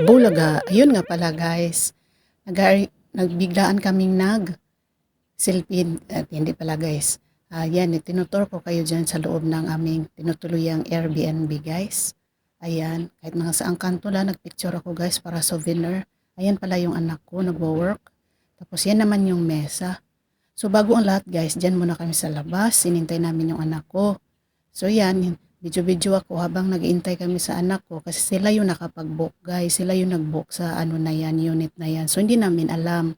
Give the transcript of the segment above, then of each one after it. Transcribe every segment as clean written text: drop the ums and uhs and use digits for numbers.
Bulaga, ayun nga pala guys, nagbiglaan kaming selfie, at hindi pala guys. Yan, tinutur ko kayo dyan sa loob ng aming tinutuluyang Airbnb guys. Ayan, kahit mga saang kanto lang, nagpicture ako guys para souvenir. Ayan pala yung anak ko, nagwo-work. Tapos yan naman yung mesa. So bago ang lahat guys, dyan muna kami sa labas, sinintay namin yung anak ko. So yan, video-video ako habang nag-iintay kami sa anak ko kasi sila yung nakapag-book guys, sila yung nag-book sa ano na yan, unit na yan. So hindi namin alam.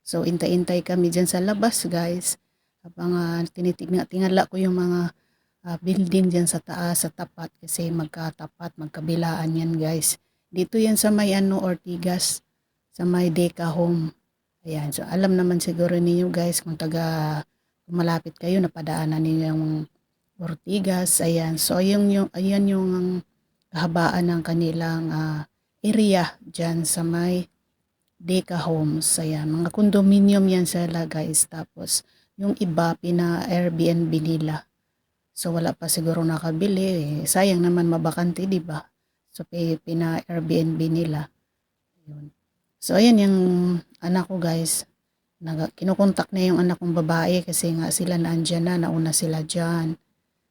So intay-intay kami dyan sa labas guys. Habang tinitingala ko yung mga building dyan sa taas, sa tapat kasi magkatapat, magkabilaan yan guys. Dito yan sa may Ortigas, sa may Deca Home. Ayan, so alam naman siguro ninyo guys kung kung malapit kayo, napadaanan ninyo yung Ortigas. Ayan, so ayan yung kahabaan ng kanilang area dyan sa may Deca Homes. Ayan, mga condominium yan sila guys. Tapos yung iba pina-Airbnb nila. So wala pa siguro nakabili. Sayang naman mabakante, di ba? So pina-Airbnb nila. Ayun. So ayan yung anak ko guys. Kinukontak na yung anak kong babae kasi nga sila naandyan na, nauna sila dyan.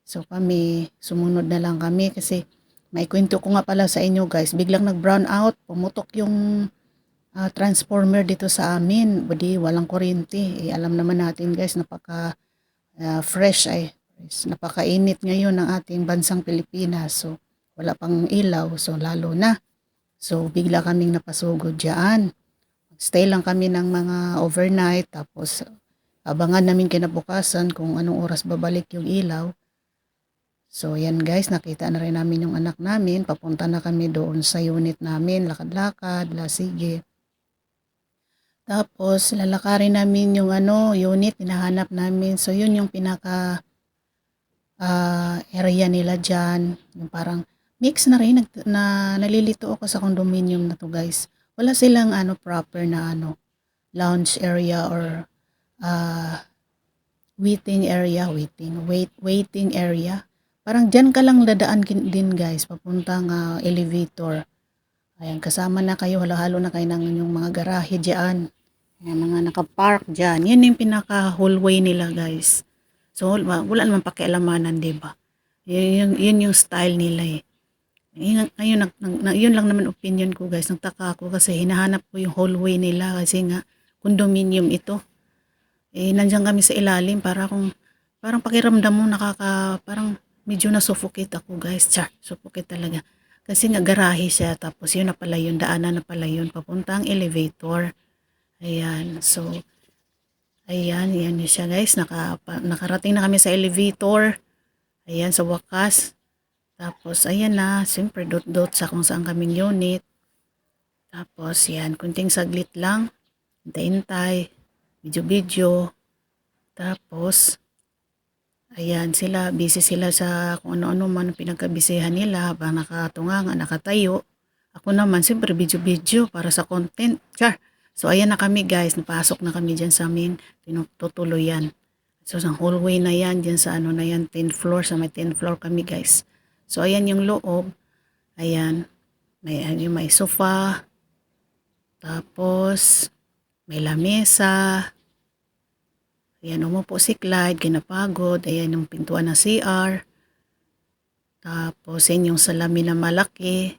So kami, sumunod na lang kami kasi may kwento ko nga pala sa inyo guys. Biglang nag-brown out, pumutok yung transformer dito sa amin. Budi walang kuryente. Alam naman natin guys, napaka fresh ay. Napakainit ngayon ng ating bansang Pilipinas. So wala pang ilaw, so lalo na. So bigla kaming napasugod diyan. Stay lang kami ng mga overnight tapos abangan namin kinabukasan kung anong oras babalik yung ilaw. So yan guys, nakita na rin namin yung anak namin. Papunta na kami doon sa unit namin, lakad-lakad, sige. Tapos lalakarin namin yung unit, hinahanap namin. So yun yung pinaka area nila dyan. Yung parang mix na rin, nalilito ako sa condominium na to guys. Wala silang proper na lounge area or waiting area. Parang dyan ka lang dadaan din guys, papuntang elevator. Ayan, kasama na kayo, halo-halo na kayo ng yung mga garahe dyan. Ayan, mga nakapark dyan. Yan yung pinaka-hallway nila guys. So, wala naman pakialamanan, diba? Yun yung style nila eh. Ngayon, yun lang naman opinion ko guys. Nagtaka ako kasi hinahanap ko yung hallway nila kasi nga condominium ito. Nandiyan kami sa ilalim parang pakiramdam mo parang medyo na-suffocate ako guys. Suffocate talaga. Kasi nga garahe siya tapos yun na pala yun, daanan na pala yun papuntang elevator. Ayan, so ayan siya guys. Nakarating na kami sa elevator. Ayan, sa wakas. Tapos, ayan na, siyempre dot-dot sa kung saan kaming unit. Tapos, yan, kunting saglit lang. Hintay-hintay, video-video. Tapos, ayan, busy sila sa kung ano-ano man pinagkabisihan nila habang nakatunga, nakatayo. Ako naman, siyempre video-video para sa content. So, ayan na kami guys, napasok na kami dyan sa amin, tinutuluyan. So, sa hallway na yan, dyan sa na yan, 10th floor, sa may 10th floor kami guys. So, ayan yung loob. Ayan. May sofa. Tapos, may lamesa. Ayan, umupo si Clyde. Kinapagod. Ayan yung pintuan ng CR. Tapos, yan yung salamin na malaki.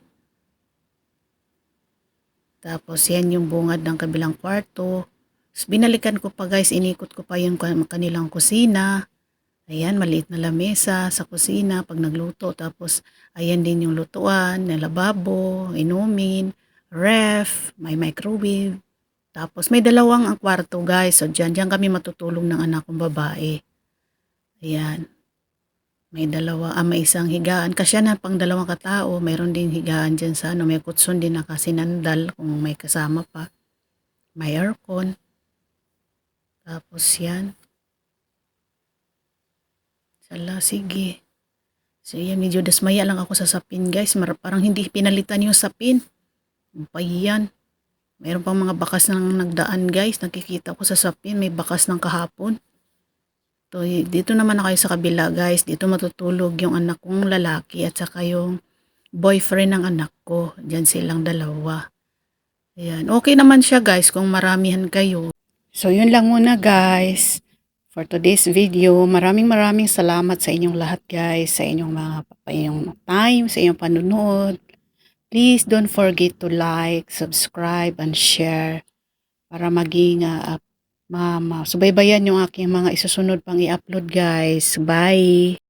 Tapos, yan yung bungad ng kabilang kwarto. Tapos, binalikan ko pa guys. Inikot ko pa yung kanilang kusina. Ayan, maliit na lamesa sa kusina pag nagluto. Tapos, ayan din yung lutuan, lababo, inumin, ref, may microwave. Tapos, may dalawang ang kwarto guys. So, dyan kami matutulong ng anak kong babae. Ayan. May isang higaan. Kasi na pang dalawang katao. Mayroon din higaan dyan sa may kutson din nakasinandal kung may kasama pa. May aircon. Tapos, yan. Sige. So yan, medyo dasmaya lang ako sa sapin guys. Parang hindi pinalitan yung sapin. Yan. Mayroon pang mga bakas ng nagdaan guys. Nakikita ko sa sapin, may bakas ng kahapon. So, dito naman na kayo sa kabila guys. Dito matutulog yung anak kong lalaki at saka yung boyfriend ng anak ko. Diyan silang dalawa. Ayan. Okay naman siya guys kung maramihan kayo. So yun lang muna guys for today's video. Maraming salamat sa inyong lahat guys, sa inyong inyong time, sa inyong panunood. Please don't forget to like, subscribe, and share para maging subaybayan yung aking mga isusunod pang i-upload guys. Bye!